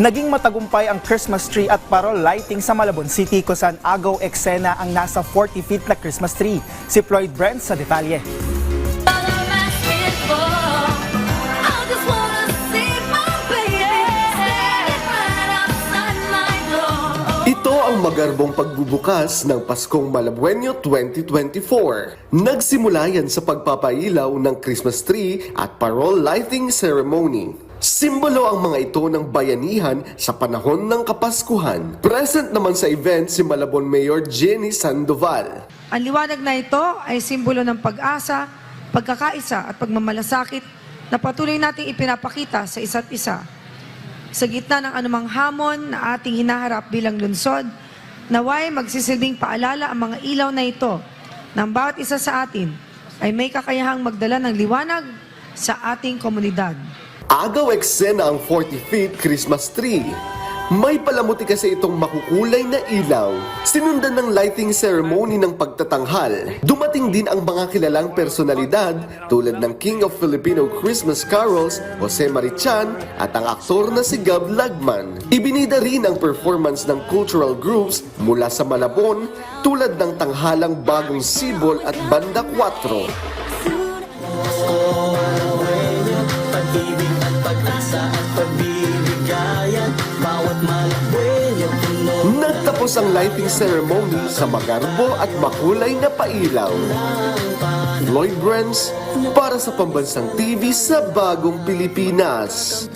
Naging matagumpay ang Christmas tree at parol lighting sa Malabon City kung saan agaw eksena ang nasa 40 feet na Christmas tree. Si Floyd Brent sa detalye. Ito ang magarbong pagbubukas ng Paskong Malabueño 2024. Nagsimula yan sa pagpapailaw ng Christmas tree at parol lighting ceremony. Simbolo ang mga ito ng bayanihan sa panahon ng Kapaskuhan. Present naman sa event si Malabon Mayor Jenny Sandoval. Ang liwanag na ito ay simbolo ng pag-asa, pagkakaisa at pagmamalasakit na patuloy nating ipinapakita sa isa't isa. Sa gitna ng anumang hamon na ating hinaharap bilang lungsod, naway magsisilbing paalala ang mga ilaw na ito ng bawat isa sa atin ay may kakayahang magdala ng liwanag sa ating komunidad. Agaw eksena ang 40 feet Christmas tree. May palamuti kasi itong makukulay na ilaw. Sinundan ng lighting ceremony ng pagtatanghal. Dumating din ang mga kilalang personalidad tulad ng King of Filipino Christmas Carols, Jose Marichan, at ang aktor na si Gab Lagman. Ibinida rin ang performance ng cultural groups mula sa Malabon tulad ng Tanghalang Bagong Sibol at Banda 4. Pag-ibig at pag-asa at pagbibigayan, bawat Malabueño puno. Nagtapos ang lighting ceremony sa magarbo at makulay na pailaw. Lloyd Brents para sa Pambansang TV sa Bagong Pilipinas.